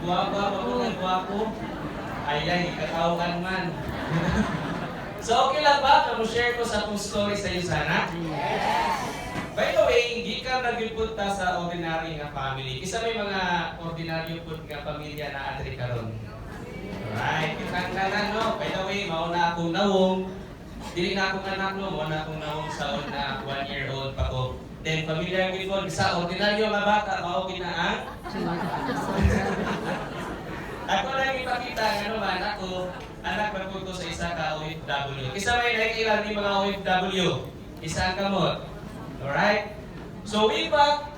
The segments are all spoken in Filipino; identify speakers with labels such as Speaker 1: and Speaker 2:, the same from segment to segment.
Speaker 1: Guwapa, mabuhay, guwapo. Ay, kakawakan man. So, okay lang ba? Kamu-share ko sa akong story sa USANA? By the way, hindi ka nagpunta sa ordinary nga family. Isa may mga ordinaryo po nga pamilya na atri karon. Alright, kitang kanan, no? By the way, mauna akong nawong. Dili na akong anak, no? Mauna akong nawong sa na 1-year-old pa ko. Then, pamilya yung before, sa ordinaryo nga bata, maugin na ang ako lang ipakita nga naman ako, anak na po sa isa ka OFW. Isa may nakikilang ni mga OFW. Isa ang kamot. Alright? So way back,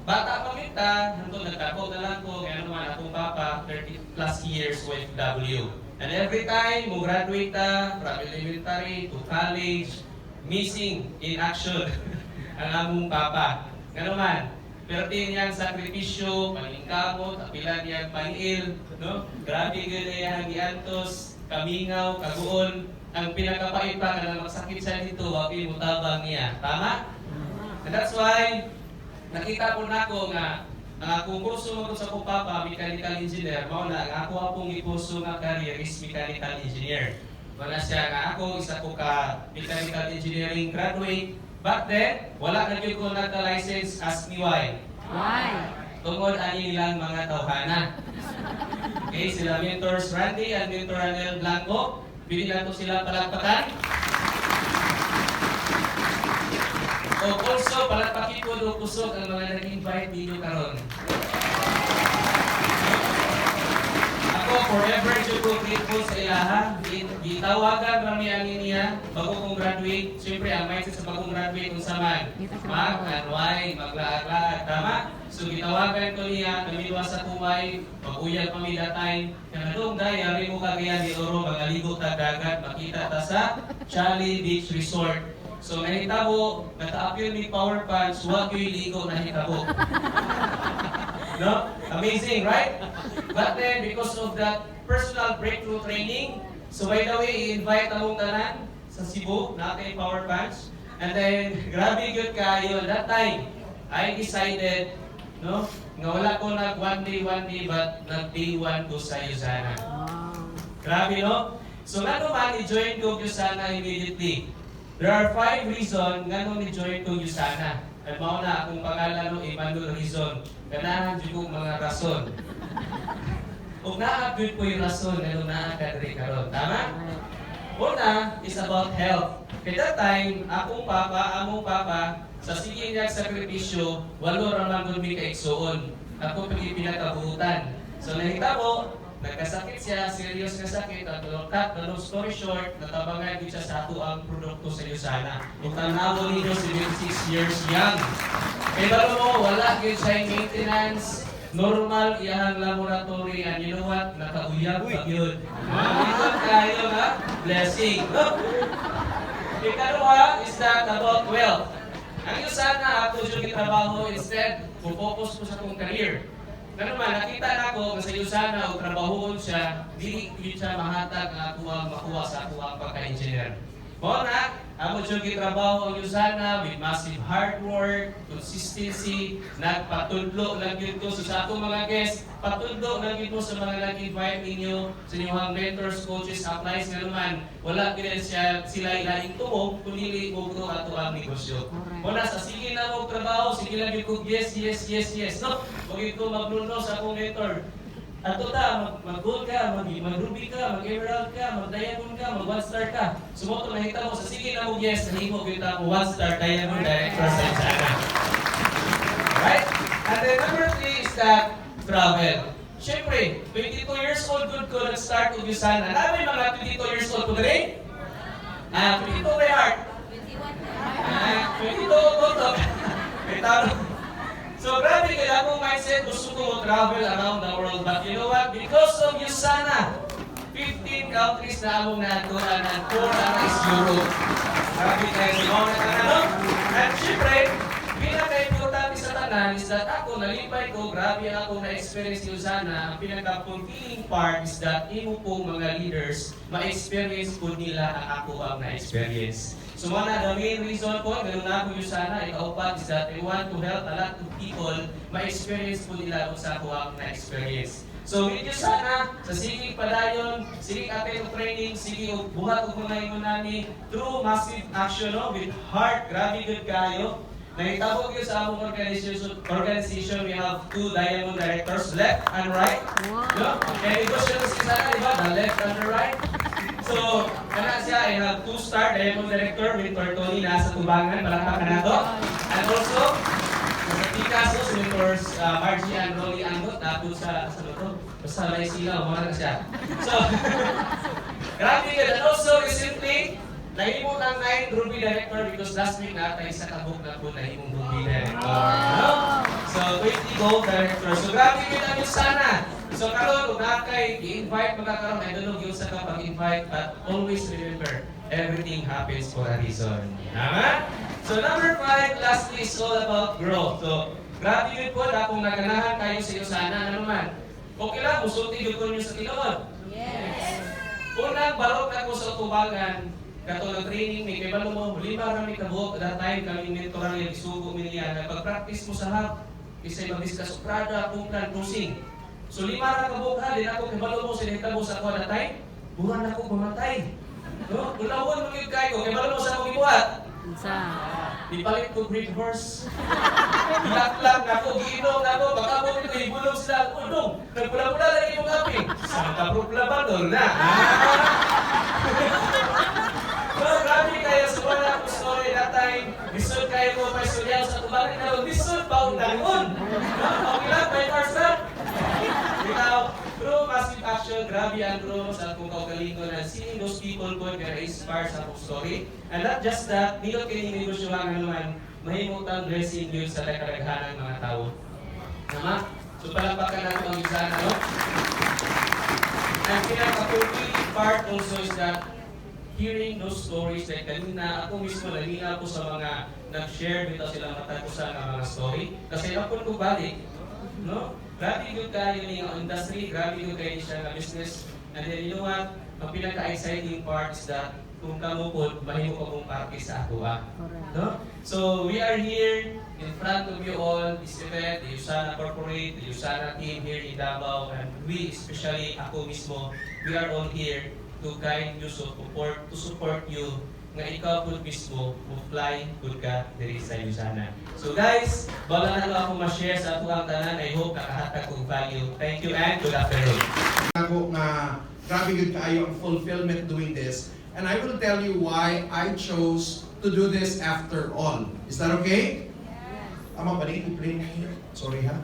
Speaker 1: bata pa kita, nandun nagtapos na lang ko, ngayon naman akong papa, 30 plus years OFW. And every time, mo graduate ta, from elementary to college, missing in action ang among papa. Nga naman, pero niyang sakripisyo, paningkamot, apilan niyang pangil, no? Grabe gano'n niyang giantos, kamingaw, kaguon. Ang pinakapait pa na magsakit siya dito, wapin mutabang niya. Tama? And that's why, nakita po na ko nga, ang akong kurso mo sa akong papa, mechanical engineer, mao na, ang ako akong ikurso nga career is mechanical engineer. Wala siya nga ako, isa ko ka mechanical engineering graduate. But then, wala na yun ko nagka-license. Ask me why.
Speaker 2: Why?
Speaker 1: Tungod ani nilang mga tawhana. Okay, sila mentors Randy and mentor Ranel Blanco. Bili na to sila palagpakan. O also, palagpakin ko do kusog ang mga nag-invite ninyo karon. Ako, forever dyan ko grateful sa ilaha. Gitawagan kami ang niya bago kong graduate. Siyempre, ang mindset sa bagong graduate kung saman. Mag-anway, maglaag-laag. Tama? So, gitawagan ko niya, kamiluwa sa kumay, mag-uyag kami datay. Kaya doon dahil, rin mo kagaya ni Oro, magaligo ta dagat, makita ta sa Chali Beach Resort. So, nahitabo, nata-appeal ni Power Punch, huwag yung ligo nahitabo. No? Amazing, right? But then, because of that personal breakthrough training, so by the way, i-invite among tanan sa Cebu, natin Power Punch. And then, grabe good kayo. That time, I decided, no, nga wala ko nag one day, but nag-day 1 ko sa USANA. Grabe, no? So, nga naman, i-join ko USANA immediately. There are 5 reasons nga nung i-join ko USANA. At mauna akong pangalan no, Emmanuel Rizon. Ganahan dyan kong mga rason. Kung naagod po yung rason, ano naagad rin karon. Tama? Una is about health. At that time, among papa, sa sige niya sakripisyo, 8 ramang gud mi kaigsuon. Ako pinakabuhutan. So nahitabo, nagkasakit siya, serious na sakit, at long story short, natabangan din siya sa ato ang produkto sa USANA. Kung tanawo ninyo, 76 years young. Kaya balo mo, wala yun siya maintenance, normal iyahang laboratory, and you know what? Nakauyag pa yun. Ito kayo nga, blessing. Ikalawa is that about wealth. Ang USANA, ako yung trabaho, instead, focus ko sa akong career. Nga naman, nakita na ko sa USANA o trabahoon siya, dili siya mahatag ang ako ang makuha sa ako ang pagka-engineer. Mo na, ako yung trabaho ang USANA with massive hard work, consistency, nagpatudlo lang yun ko sa akong mga guests, patudlo lang yun ko sa mga nag-invite ninyo, sa inyong mentors, coaches, applies nga naman, wala pinag sila ilaing tumong, kundi mo ito ato ang negosyo. Muna sa sige na mo trabaho, sige lang yun ko, yes. No? Huwag yun ko magluno sa akong mentor. Ato ta, mag-gold ka, mag-ruby ka, mag-emerald ka, mag-diamond ka, mag-1-star ka. Sumoto nakita mo, sa sige na mo yes, nahimo kita mo 1-star diamond director sa USANA. Right? And then number 3 is that travel. Siyempre, 22 years old good ko nag-start with USANA. Namin mga 22 years old po today? 22 by heart. 22 to. May taro. So grabe kaya akong mindset, gusto ko travel around the world. But you know what? Because of USANA, 15 countries na among naturan and 4 is Europe. Grabe kaya si Mona Tanano. At syempre, pinaka-importante sa tanan is that ako, nalipay ko, grabe ang akong na-experience ni USANA. Ang pinaka-fulfilling part is that imo pong mga leaders, ma-experience po nila ang ako ang na-experience. So one of the main reason po, ganun na ako USANA, ikaupat is that I want to help a lot of people ma-experience po nila kung sa ako ang na-experience. So with USANA, sa sige padayon, sige attend og training, sige og buhat og mga ingon nani through massive action no, with heart, grabe good kayo. Nahitabo yun sa among organization, we have 2 diamond directors, left and right.
Speaker 2: Wow.
Speaker 1: No? Kaya ito siya sa USANA, di ba? The left and the right. So, kana siya, I have 2-star diamond director with Tony nasa tubangan, palakpakan na to. And also, sa Picasso, Senators Margie and Rolly Angot, tapos sa to, basta may sila, umara na siya. So, grabe yun. And also, recently, nahimong ang 9 Ruby Director because last week natay sa kabuk na po nahimong Ruby Director. No? So, 20 Gold Director. So, grabe yun ang USANA. So, karon kung nakay i-invite, magkakaroon, I don't know yung sa kapag-invite, but always remember, everything happens for a reason. Tama? So, number 5, lastly, is all about growth. So, grabe yun po, kung naganahan kayo sa USANA, ano naman? Okay lang, musulti yun ko nyo sa tinood.
Speaker 2: Yes.
Speaker 1: Unang barok ako sa tubangan, kato ng training may kay balo mo, 5 kami kabuok, that time kami mentoran yung isugo mo niya, pag-practice mo sa hap, isa'y mag-discuss prada, pungkan, cruising. So 5 na kabuok ha, din ako kay balo mo, sinitabo sa ako that time, buwan ako mamatay. No? Ulawon mo yung kayo, kay balo mo sa akong ibuhat. Ipalit ko breed horse. Ilaklang ako, giinom ako, baka mo nito, ibulong sila, udong, nagpula-pula lang yung kape. Saan ka proklabador na? So, grabe kayo sa wala ko story that time. Bisod kayo mo pa istoryaw sa tubangan na bisod pa ang dangon. Okay lang, may person. Ikaw, through massive action, grabe ang grow sa kung kaugalingon na seeing those people ko na inspire sa akong story. And not just that, nilot kayo yung negosyohan naman, mahimutang blessing yun sa kadaghanan ng mga tao. Tama? So, palakpakan natin ang USANA, no? And pinaka-fulfilling part also is that hearing those stories like kanina, ako mismo nanina ako sa mga nag-share bitaw silang matagusan ng mga story. Kasi napon ko balik, no? Grabe yung kayo ng industry, grabe yung kayo siya ng business. And then you know what? Ang pinaka-exciting part is that kung kamo po, mahimo ko kong parte sa ako no? So we are here in front of you all, this event, the USANA Corporate, the USANA team here in Davao, and we, especially ako mismo, we are all here to guide you, to support you, nga ikaw po mismo, mo fly, good ka, diri sa USANA. So guys, bala na lang ako ma-share sa ato ang tanan, I hope nakahatag kong value. Thank you and good afternoon.
Speaker 3: Ako nga, grabe good kayo ang fulfillment doing this. And I will tell you why I chose to do this after all. Is that okay? Yes. Ama ba rin? Sorry ha?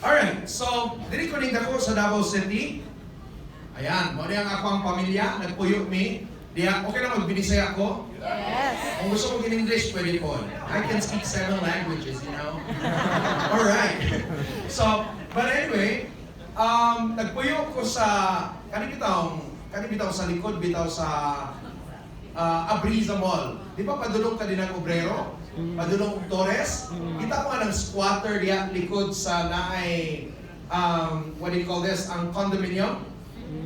Speaker 3: Alright, so, dili ko ning dako sa Davao City. Ayan, mo niyang ako ang pamilya, nagpuyo mi. Diya, okay lang magbinisay ako?
Speaker 2: Yes.
Speaker 3: Kung gusto mo in English, pwede po. I can speak 7 languages, you know? Alright. So, but anyway, nagpuyo ko sa, kanibitaw sa likod, bitaw sa Abriza Mall. Di ba padulong ka din ng obrero? Padulong Torres? Kita ko nga ng squatter diya likod sa naay, what do you call this, ang condominium?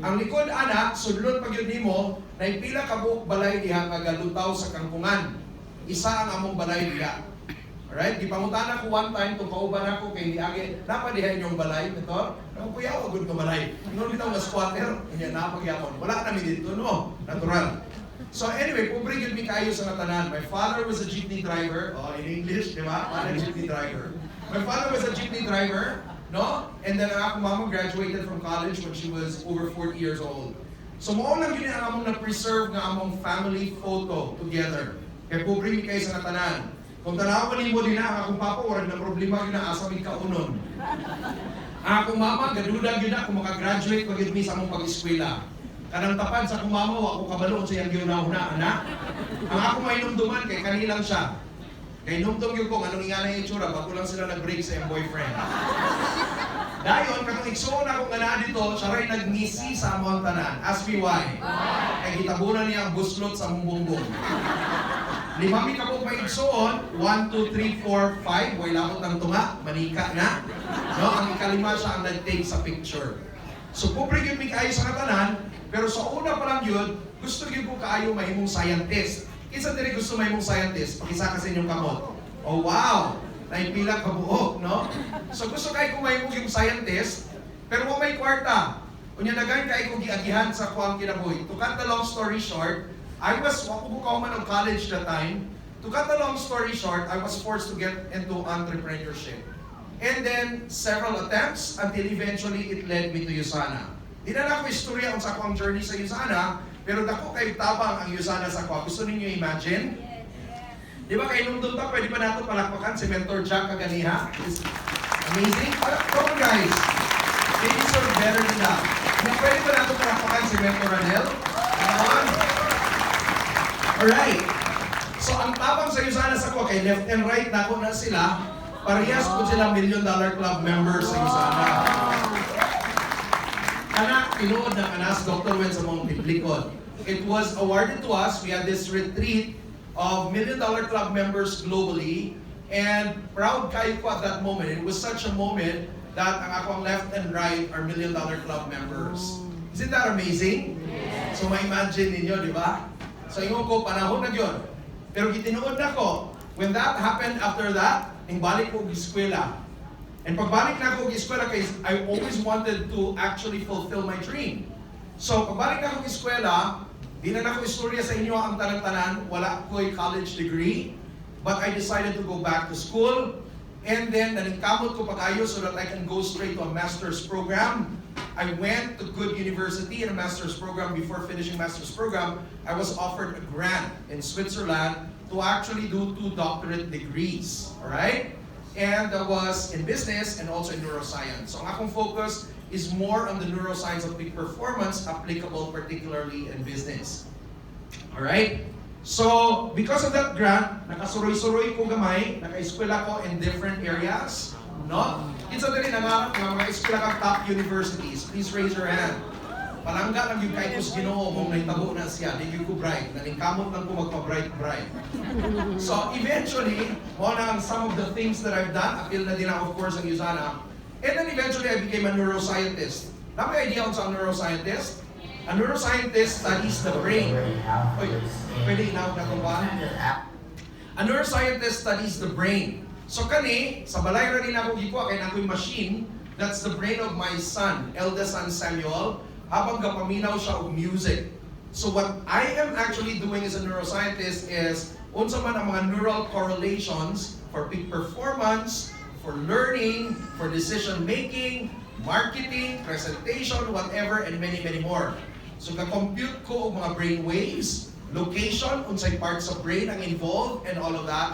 Speaker 3: Ang likod anak, sudlon pag yun nimo, naipila ka buok balay diha kagalutaw sa kangkungan. Isa ang among balay diha. Alright? Gipangutan ako one time kung kauban ako kay Diage, napa diha inyong balay nito? Ako kuya, agud ka balay. Ingon bitaw nga squatter, kanya napagyapon. Wala kami dito, no? Natural. So anyway, pobre gyud mi kayo sa tanan. My father was a jeepney driver. Oh, in English, di ba? Father jeepney driver. My father was a jeepney driver. No? And then ang akong mama graduated from college when she was over 40 years old. So mo lang yun ang among na-preserve nga among family photo together. Kaya pobre mi kayo sa tanan. Kung tanawan nimo din na akong papa, wala na problema yun na asa mi kaunon. Ang akong mama, gaduda yun na kung makagraduate pag mi sa among pag-eskwela. Kanang tapan sa akong mama, ako kabalo sa iyang giuna-una, anak. Ang ako mainumduman kay kanilang siya. Kay numdum yung kung anong ingana yung itsura, bago lang sila nag-break sa iyong boyfriend. Dayon, katong igsoon ako nga na dito, siya rin nag-misi sa among tanan. Ask me why. Kay gitabunan niya ang buslot sa mong bumbong. Limami ka po may igsoon, 1, 2, 3, 4, 5, way lamot ng tunga, manika na. No? Ang ikalima siya ang nag-take sa picture. So, pobre yun may kaayo sa katanan, pero sa una pa lang yun, gusto yun ko kaayo mahimong scientist. Isa din gusto may mong scientist, pakisa kasi inyong kamot. Oh wow! Naipila ka buhok, no? So gusto kayo kung may mong yung scientist, Pero mo may kwarta. Unya dagan kay ko giagihan sa kuang kinabuhi. To cut the long story short, wako bukaw man ng college that time. To cut the long story short, I was forced to get into entrepreneurship. And then, several attempts until eventually it led me to USANA. Di na ako istorya kung sa akong journey sa USANA, pero dako kayo tabang ang USANA sa ako. Gusto ninyo imagine? Di ba kayo nung doon pa, pwede pa natin palakpakan si Mentor Jack Kaganiha? It's amazing. Come on guys. They deserve better than that. Pwede pa natin palakpakan si Mentor Ranel? Come on. Alright. So ang tabang sa USANA sa ako, kay left and right na ako na sila, parehas po sila $1 Million Club members sa USANA. Anak, tinuod ng anas, Dr. Wen sa mong biblikod. It was awarded to us. We had this retreat of $1 Million Club members globally. And proud kayo ko at that moment. It was such a moment that ang akong left and right are $1 Million Club members. Isn't that amazing? Yes. So ma-imagine ninyo, di ba? So ingon ko, panahon na yun. Pero gitinuod na ko, when that happened after that, balik ko eskwela. And pagbalik na ko eskwela, kasi I always wanted to actually fulfill my dream. So pagbalik na ko eskwela, di na ako istorya sa inyo ang tanan-tanan, wala ko'y college degree, but I decided to go back to school. And then, naningkamot ko pag-ayo so that I can go straight to a master's program. I went to good university in a master's program. Before finishing master's program, I was offered a grant in Switzerland to actually do 2 doctorate degrees. Alright? And that was in business and also in neuroscience. So ang akong focus is more on the neuroscience of peak performance applicable particularly in business. Alright? So, because of that grant, nakasuroy-suroy ko gamay, naka-eskwela ko in different areas. No? Kinsa diri nangarap nga mga eskwela kang top universities. Please raise your hand. Palangga lang yung kahit kus Ginoo mong naitabo na siya, di yung ko bright. Naningkamot lang ko magpa-bright-bright. So, eventually, one of some of the things that I've done, appeal na din ako, of course, ang USANA. And then eventually, I became a neuroscientist. Na may idea kung sa neuroscientist? A neuroscientist studies the brain. Oy, pwede inaw na kung ba? A neuroscientist studies the brain. So kani, sa balay rin ako gikuha kay nakoy machine, that's the brain of my son, eldest son Samuel, habang gapaminaw siya og music. So what I am actually doing as a neuroscientist is, unsa man ang mga neural correlations for peak performance, for learning, for decision making, marketing, presentation, whatever, and many, many more. So, na-compute ko ang mga brain waves, location, unsay parts of brain ang involved, and all of that.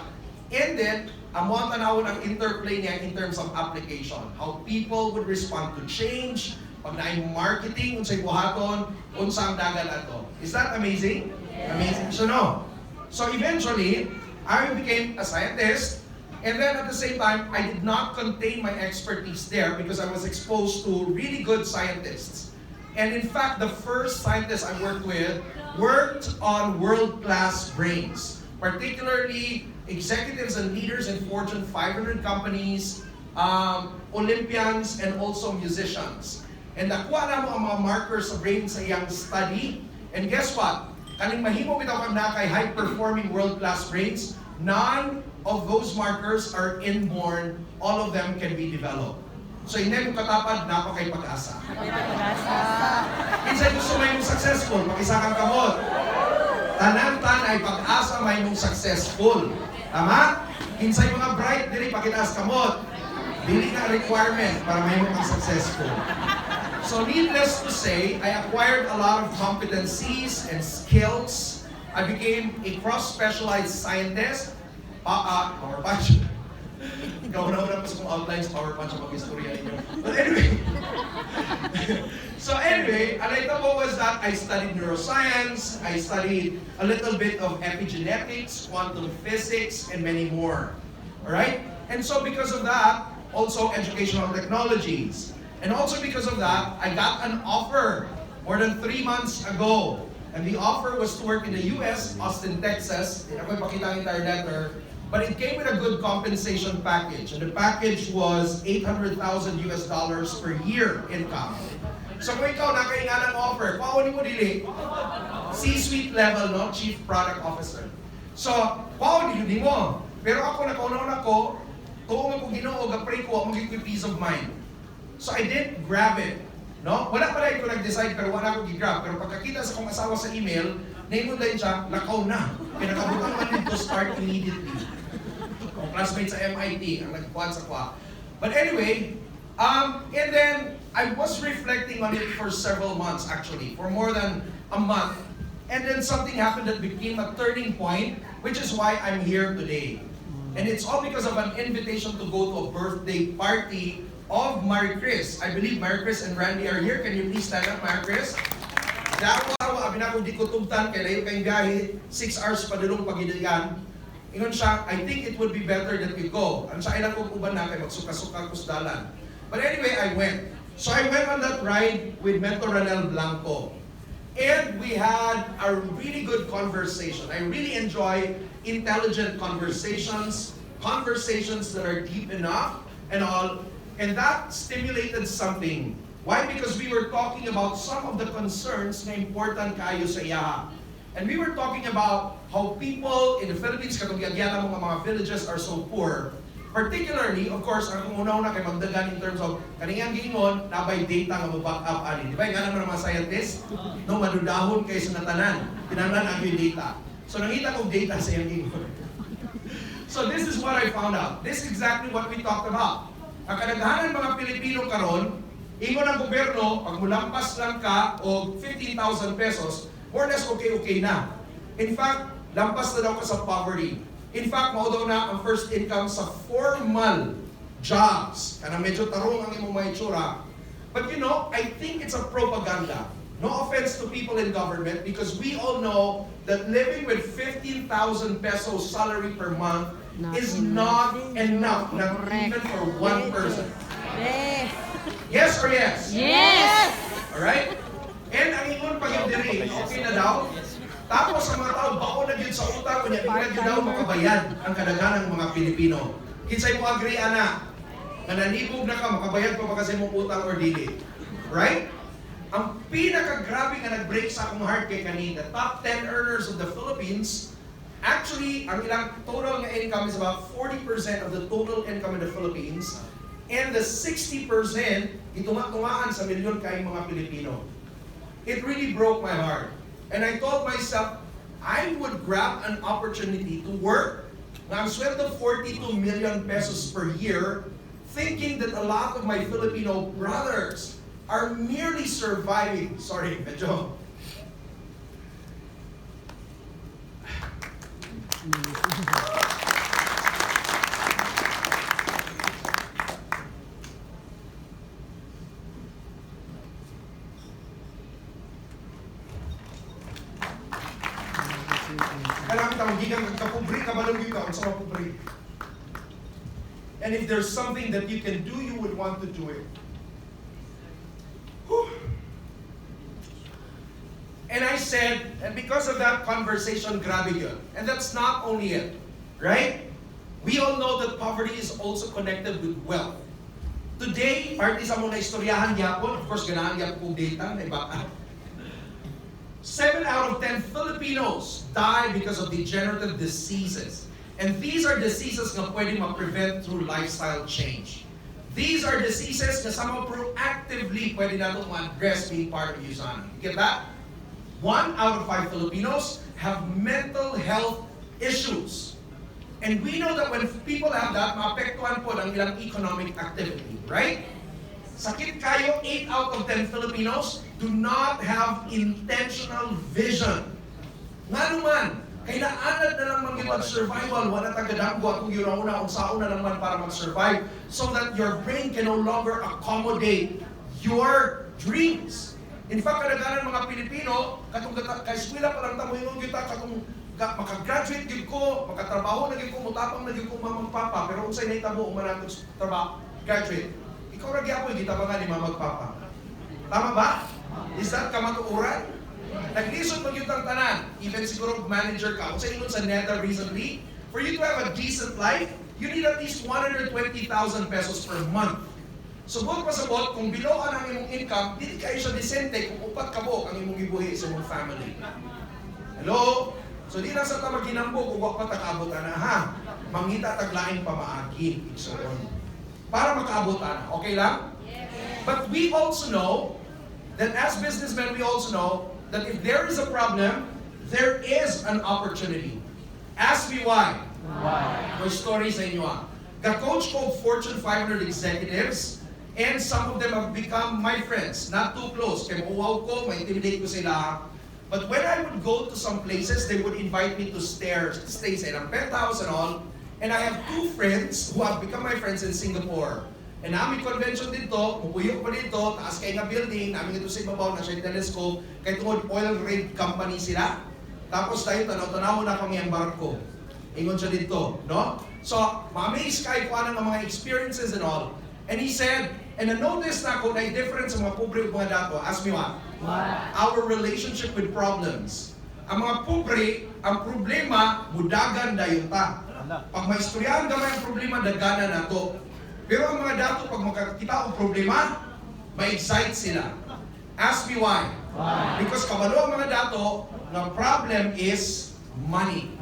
Speaker 3: And then, amo ang tanawon ang interplay niya in terms of application. How people would respond to change, pag naay marketing, unsay buhaton, unsa ang dagal ato. Is that amazing? Yes. Amazing. So, no. So, eventually, I became a scientist. And then at the same time, I did not contain my expertise there because I was exposed to really good scientists. And in fact, the first scientist I worked with worked on world-class brains, particularly executives and leaders in Fortune 500 companies, Olympians, and also musicians. And nakuha na mo ang mga markers sa brain sa iyang study. And guess what? Kaning mahimo bitaw kang nakay high-performing world-class brains, none of those markers are inborn. All of them can be developed. So hindi mo katapad, napa kay pag-asa. Insay gusto may mong successful, mag-isa kang kamot. Tanan-tan ay pag-asa may mong successful. Tama? Insay mga bright, dili pag-itaas kamot. Dili na requirement para may mong successful. So needless to say, I acquired a lot of competencies and skills. I became a cross-specialized scientist. Power punch. Ikaw-una pa sa kong outlines, power punch ang mag-istorya ninyo. But anyway. So anyway, ang naita mo was that I studied neuroscience, I studied a little bit of epigenetics, quantum physics, and many more. Alright? And so because of that, also educational technologies. And also because of that, I got an offer more than 3 months ago. And the offer was to work in the US, Austin, Texas. Hindi ako ipakita ang entire letter. But it came with a good compensation package. And the package was $800,000 per year income. So kung ikaw nakaingan ng offer, paunin mo dili, C-suite level, no? Chief Product Officer. So, paunin mo. Pero ako, nakaunaw na ko, tuong ako Ginoo, gapray ko, magiging peace of mind. So I didn't grab it. No? Wala pa rin ko nag-decide pero wala ko gi-grab. Pero pagkakita sa kong asawa sa email, name din siya, lakaw na. Pinakabutang man din to start immediately. Kung classmate sa MIT, ang nagkuhan sa kwa. But anyway, and then I was reflecting on it for several months actually, for more than a month. And then something happened that became a turning point, which is why I'm here today. And it's all because of an invitation to go to a birthday party of Mary Chris. I believe Mary Chris and Randy are here. Can you please stand up, Mary Chris? Dawa, abin ako di ko tugtan, kaya layo kayong gahi, 6 hours padulong pagidilian. Ingon siya, I think it would be better that you go. Ang sa ilang kong uban na, kaya magsuka-suka kusdalan. But anyway, I went. So I went on that ride with Mentor Ranel Blanco. And we had a really good conversation. I really enjoy intelligent conversations, conversations that are deep enough and all. And that stimulated something. Why? Because we were talking about some of the concerns na important kayo sa iyaha. And we were talking about how people in the Philippines, katong giyagyan ng mga villages are so poor. Particularly, of course, ang una-una kay magdagan in terms of kaniyang giingon, nabay data nga mo-back up ani. Di ba? Nga naman ang mga scientists, no, madudahon kayo sa natanan. Pinanglan ang yung data. So nakita kong data sa iyang giingon. So this is what I found out. This is exactly what we talked about. Ang kadaghanan mga Pilipino karon, ingon ang gobyerno, pag mulampas lang ka o 15,000 pesos, more or less okay na. In fact, lampas na daw ka sa poverty. In fact, mao daw na ang first income sa formal jobs. Kana medyo tarong ang imong mga itsura. But you know, I think it's a propaganda. No offense to people in government because we all know that living with 15,000 pesos salary per month is not enough, not even for one person.
Speaker 2: Yes.
Speaker 3: Yes or yes?
Speaker 2: Yes.
Speaker 3: Alright? And ang ingon pag yung diri, okay na daw? Tapos ang mga tao, bako na yun sa utang, kunya hindi na daw makabayad ang kadaghanang mga Pilipino. Kinsay mo agree, ana? Na nanibog na ka, makabayad pa ba kasi mong utang or dili? Right? Ang pinaka-grabe nga nag-break sa akong heart kay kanina, the top 10 earners of the Philippines, actually, ang ilang total nga income is about 40% of the total income in the Philippines, and the 60% itunga-tungaan sa milyon kayong mga Pilipino. It really broke my heart. And I told myself, I would grab an opportunity to work. Now, I'm sweldo 42 million pesos per year, thinking that a lot of my Filipino brothers are merely surviving. Sorry, medyo. Kailangan tawag gigang kapubri, kabalong yung kaon sa mapubri. And if there's something that you can do, you would want to do it. Whew. And I said, and because of that conversation, grabe yun. And that's not only it, right? We all know that poverty is also connected with wealth. Today, party sa muna istoryahan yapon, of course, ganahan yapon kong data, na iba. 7 out of 10 Filipinos die because of degenerative diseases. And these are diseases na pwede ma-prevent through lifestyle change. These are diseases na somehow proactively pwede natin ma-address being part of USANA. You get that? 1 out of 5 Filipinos have mental health issues. And we know that when people have that, maapektuhan po ang ilang economic activity, right? Sakit kayo, 8 out of 10 Filipinos do not have intentional vision. Nga naman, kailangan na lang mag-survival, wala tagadanggo, kung yun una, unsauna naman para mag-survive, so that your brain can no longer accommodate your dreams. In fact, kadaganan mga Pilipino, katong ka-eskwela pa lang tamuhingon kita, katong makagraduate gid ko, makatrabaho na gid ko, mutapang na gid ko mamang papa, pero unsay nahitabo umanatog trabaho, graduate. Ikaw ra gyapon gitabangan ni mamang papa. Tama ba? Is that kamatuoran? Naglisod mag yung tanan, even siguro manager ka. Kung sa ingon sa NETA recently, for you to have a decent life, you need at least 120,000 pesos per month. So bukod pa sa bot, kung below ang imong income, hindi kayo siya decente kung upat ka po ang imong gibuhi sa imong family. Hello? So di lang sa tama ginambo kung wak pa takaabot na ha. Mangita taglaing pamaagi. So, para makaabot na. Okay lang? Yes. But we also know that as businessmen, we also know that if there is a problem, there is an opportunity. Ask me why. Why? May story sa inyo Ka-coach ko Fortune 500 executives, and some of them have become my friends. Not too close. Kaya mauwaw ko, ma-intimidate ko sila. But when I would go to some places, they would invite me to stay sa ilang penthouse and all. And I have two friends who have become my friends in Singapore. And namin convention dito, mupuyok pa dito, taas kayo nga building, namin ito sa ibabaw, nasa yung telescope, kaya tungod oil rig company sila. Tapos tayo, tanaw-tanaw na kami ang barko. Ingon siya dito, no? So, ma-amaze kayo kung ano ng mga experiences and all. And he said, and na-notice na ako na difference sa mga pobre at mga dato. Ask me what? Our relationship with problems. Ang mga pobre, ang problema, budagan dayon ta. Pag may istoryahan gamay ang problema, dagana na to. Pero ang mga dato, pag makakita ang problema, ma-excite sila. Ask me why? Because kabalo ang mga dato, the problem is money.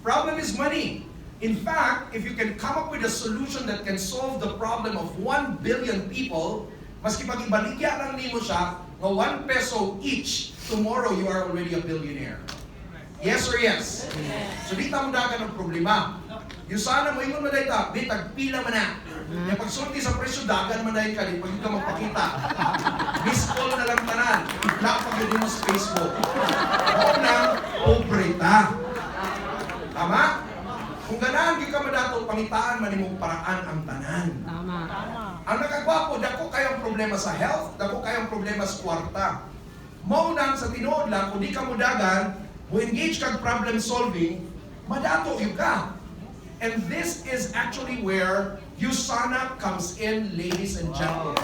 Speaker 3: Problem is money. In fact, if you can come up with a solution that can solve the problem of 1 billion people, maski pag ibaligya lang nimo siya, ng 1 peso each, tomorrow you are already a billionaire. Yes or yes? So di ta mudagan ng problema. USANA mo ingon man dayta, bitag pila man na. Yung pagsulti sa presyo dagan man dayon ka di pag ka magpakita. Miss call na lang tanan. Itlak pag mo sa Facebook. Mao nang pobre ta. Tama? Kung ganahan gyud ka madato pangitaan man imong paraan ang tanan.
Speaker 2: Tama.
Speaker 3: Ang nakagwapo dako kayang problema sa health, dako kayang problema sa kwarta. Mao nang sa tinuod lang kung di ka mudagan, mo engage kag problem solving, madato gyud ka. And this is actually where USANA comes in, ladies and gentlemen.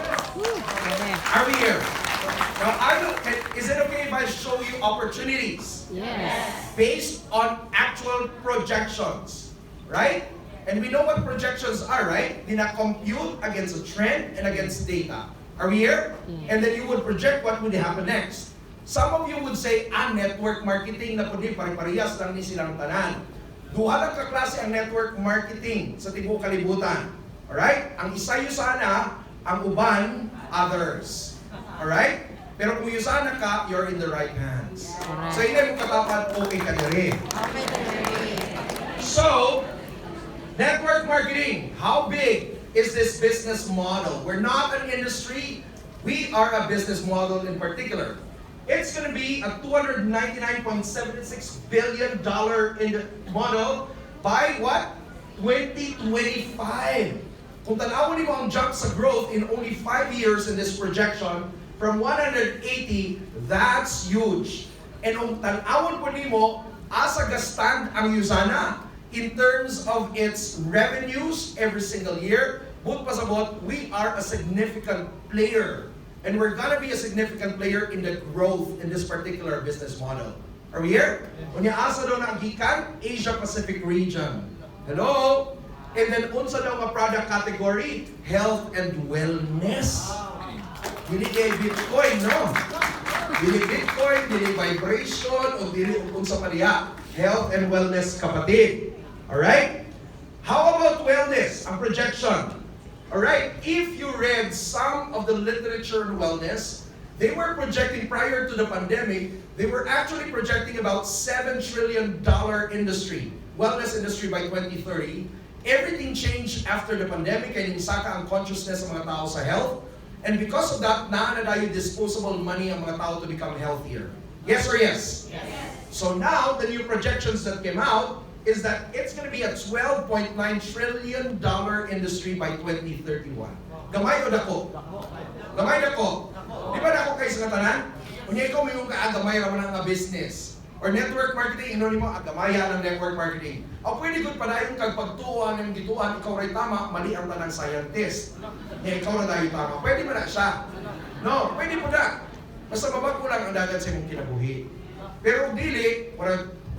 Speaker 3: Are we here? Now, is it okay if I show you opportunities?
Speaker 2: Yes.
Speaker 3: Based on actual projections, right? And we know what projections are, right? Compute against a trend and against data. Are we here? And then you would project what would happen next. Some of you would say, network marketing na kundi pare-parehas lang ni silang tanan. Duha lang kaklase ang network marketing sa tibuok kalibutan. Alright? Ang isa USANA, ang uban, others. Alright? Pero kung USANA ka, you're in the right hands. So hindi mo katapat, okay ka na rin. So, network marketing, how big is this business model? We're not an industry, we are a business model in particular. It's going to be a $299.76 billion model by what? 2025. Kung tanawin mo ang jump sa growth in only 5 years in this projection, from 180, that's huge. And kung tanawin po nimo, asa gastand ang USANA in terms of its revenues every single year, but pasabot, we are a significant player. And we're gonna be a significant player in the growth in this particular business model. Are we here? Unya asa daw na ang gikan? Asia Pacific region. Hello? And then unsa daw nga product category? Health and wellness. Dili kay Bitcoin, no? Dili Bitcoin, dili vibration, o dili unsa pa diha. Health and wellness kapatid. Alright? How about wellness? Ang projection. Alright, if you read some of the literature on wellness, they were projecting prior to the pandemic, they were actually projecting about $7 trillion industry, wellness industry by 2030. Everything changed after the pandemic and insaka ang consciousness ng mga tao sa health. And because of that, naanadayo disposable money ang mga tao to become healthier. Yes or yes? Yes. So now, the new projections that came out is that it's going to be a $12.9 trillion industry by 2031. Gamay o dako? Gamay dako? Di ba dako kayo sa katanan? Kung ikaw may yung gamay raman ang business. Or network marketing, inoni mo, gamaya ng network marketing. O pwede good pa na yung kagpagtuan ng gituan, ikaw rin tama, mali ang tanang scientist. Ikaw na tayo tama. Pwede ba na siya? No, pwede po na. Basta mabago lang ang dagat sa imong kinabuhi. Pero dili,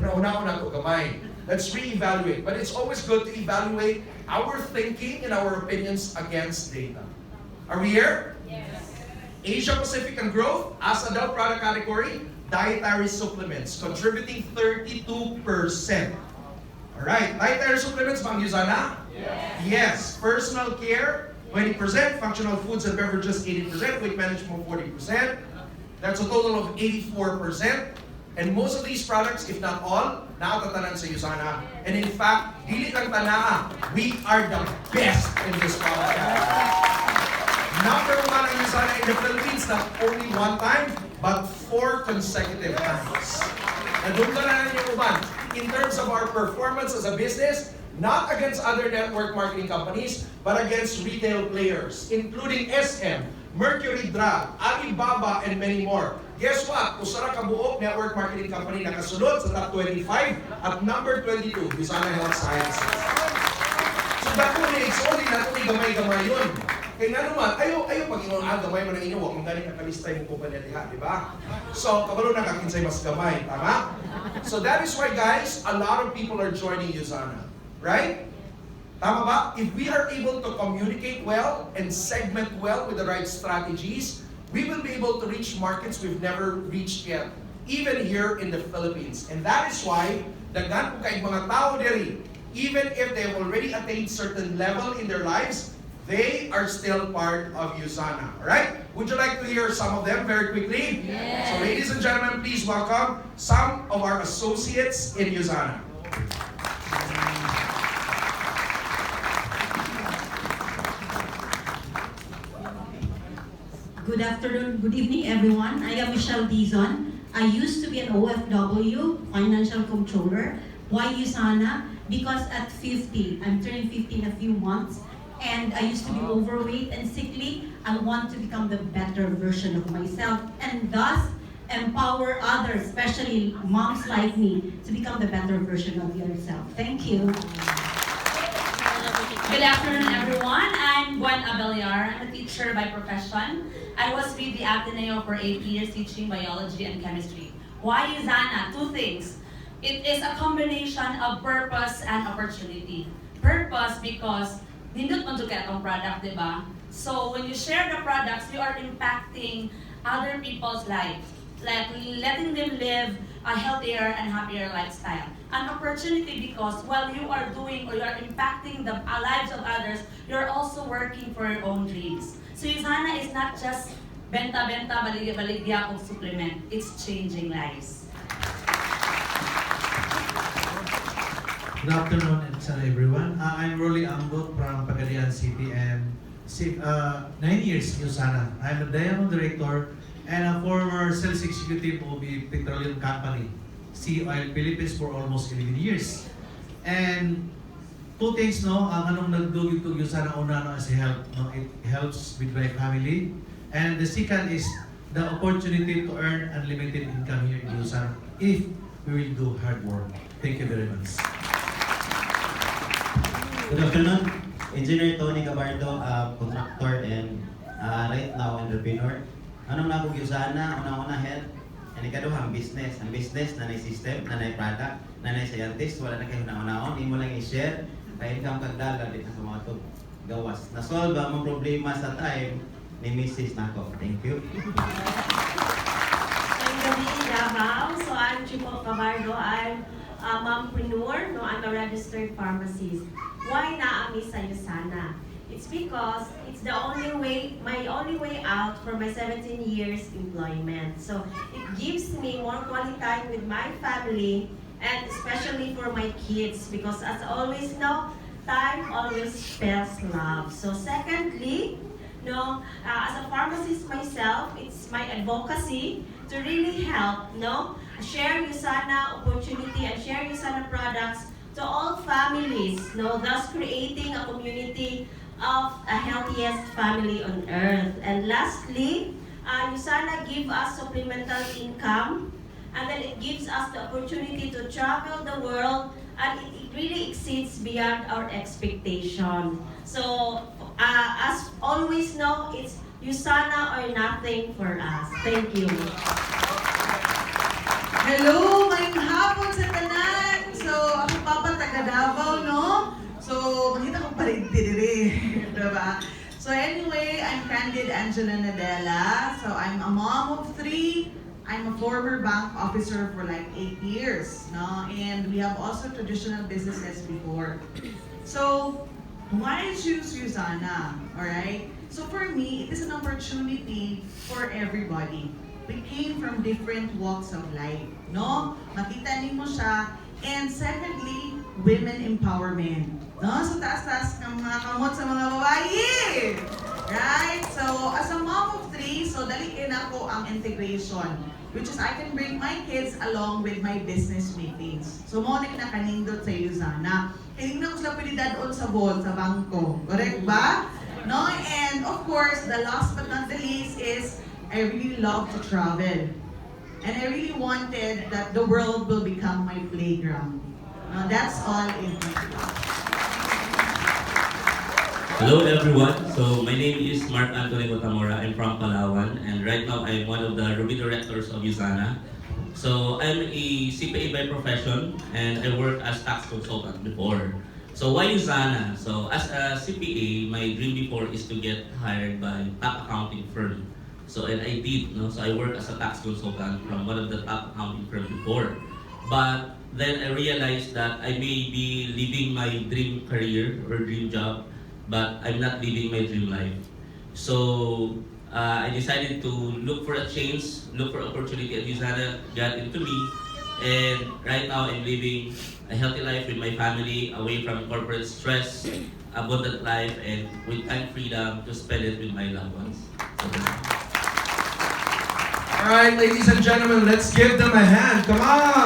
Speaker 3: una-una ko gamay. Let's re-evaluate. But it's always good to evaluate our thinking and our opinions against data. Are we here? Yes. Asia Pacific and growth, as a product category, dietary supplements, contributing 32%. Alright, dietary supplements, bang USANA? Yes. Yes. Personal care, 20%, functional foods and beverages 80%, weight management 40%. That's a total of 84%. And most of these products, if not all, nakatatanan sa USANA. And in fact, dili lang tanaa, we are the best in this product. Number one ang USANA in the Philippines, not only one time, but 4 consecutive times. Nadungganan niyo uban. In terms of our performance as a business, not against other network marketing companies, but against retail players, including SM, Mercury Drug, Alibaba, and many more. Guess what? Usara kabuok network marketing company nakasunod sa top 25 at number 22, USANA Health Sciences. So dako ni only nato ni gamay-gamay yun. Kaya nga naman, ayaw pag-ingon, gamay mo ng inyo, huwag mong galing nakalista yung kumpanya diha, di ba? So, kabalo na kakinsay mas gamay, tama? So that is why guys, a lot of people are joining USANA. Right? Tama ba? If we are able to communicate well and segment well with the right strategies, we will be able to reach markets we've never reached yet, even here in the Philippines. And that is why, daghan po kay mga tao diri, even if they have already attained certain level in their lives, they are still part of USANA. Alright? Would you like to hear some of them very quickly?
Speaker 2: Yes.
Speaker 3: So ladies and gentlemen, please welcome some of our associates in USANA.
Speaker 2: Good afternoon, good evening everyone. I am Michelle Dizon. I used to be an OFW, Financial Controller. Why USANA? Because at 50, I'm turning 50 in a few months, and I used to be overweight and sickly. I want to become the better version of myself and thus empower others, especially moms like me, to become the better version of yourself. Thank you.
Speaker 4: Good afternoon, everyone. I'm Gwen Abeliar. I'm a teacher by profession. I was with the Ateneo for 8 years teaching biology and chemistry. Why USANA? 2 things. It is a combination of purpose and opportunity. Purpose because nindot man jud kay atong product, di ba? So when you share the products, you are impacting other people's lives, like letting them live a healthier and happier lifestyle. An opportunity because while you are doing or you are impacting the lives of others, you're also working for your own dreams. So USANA is not just benta-benta, baligya-baligya o supplement. It's changing lives.
Speaker 5: Good afternoon everyone. I'm Rolly Ambot from Pagadian City and 9 years USANA. I'm a Diamond Director and a former sales executive of the petroleum company, Sea Oil Philippines, for almost 11 years. And 2 things, no, ang anong nagdugit to USANA, una, no, as a help, no, it helps with my family. And the second is the opportunity to earn unlimited income here in USANA if we will do hard work. Thank you very much.
Speaker 6: Good afternoon, Engineer Tony Gabardo, contractor and right now entrepreneur. Anong nabog USANA? Una-una health, and ikaduhang business. Ang business, nanay system, nanay product, nanay scientist, wala na kayo na-unaon, imo lang i-share, kaya income kagdaga dito sa mga ito gawas. Na-solve ang mga problema sa time ni Mrs. Nako. Thank you.
Speaker 7: I'm Gabi Davao, so I'm Chico Gabardo. I'm a mompreneur, no, I'm a registered pharmacist. Why naami sa USANA? It's because it's the only way, my only way out for my 17 years employment. So it gives me more quality time with my family and especially for my kids because as always know, time always spells love. So secondly, no, as a pharmacist myself, it's my advocacy to really help, no, share USANA opportunity and share USANA products to all families, no, thus creating a community of a healthiest family on earth. And lastly, USANA give us supplemental income, and then it gives us the opportunity to travel the world, and it really exceeds beyond our expectation. So, as always know, it's USANA or nothing for us. Thank you.
Speaker 8: Hello, ngayong hapon sa tanan. So, ako papa taga Davao, no? So, makita kong paligtidiri, diba? So anyway, I'm Candid Angela Nadella. So I'm a mom of 3. I'm a former bank officer for like 8 years, no? And we have also traditional businesses before. So, Why I choose USANA? Alright? So for me, it is an opportunity for everybody. We came from different walks of life, no? Makita niyo siya. And secondly, women empowerment. No? So taas-taas ng mga kamot sa mga babae. Right? So as a mom of 3, so daliin ako ang integration. Which is I can bring my kids along with my business meetings. So mo na kanindot sa USANA. Hindi na ko sila pwede dadon sa ball, sa bangko. Correct ba? No? And of course, the last but not the least is I really love to travel. And I really wanted that the world will become my playground. That's all in my life.
Speaker 9: Hello everyone. So my name is Mark Anthony Botamora. I'm from Palawan, and right now I'm one of the Ruby directors of USANA. So I'm a CPA by profession, and I worked as tax consultant before. So why USANA? So as a CPA, my dream before is to get hired by top accounting firm. So and I did, no? So I worked as a tax consultant from one of the top accounting firm before. But then I realized that I may be living my dream career or dream job, but I'm not living my dream life. So I decided to look for a change, look for opportunity, and USANA got into me. And right now I'm living a healthy life with my family, away from corporate stress, abundant life, and with time freedom to spend it with my loved ones.
Speaker 3: All right, ladies and gentlemen, let's give them a hand. Come on.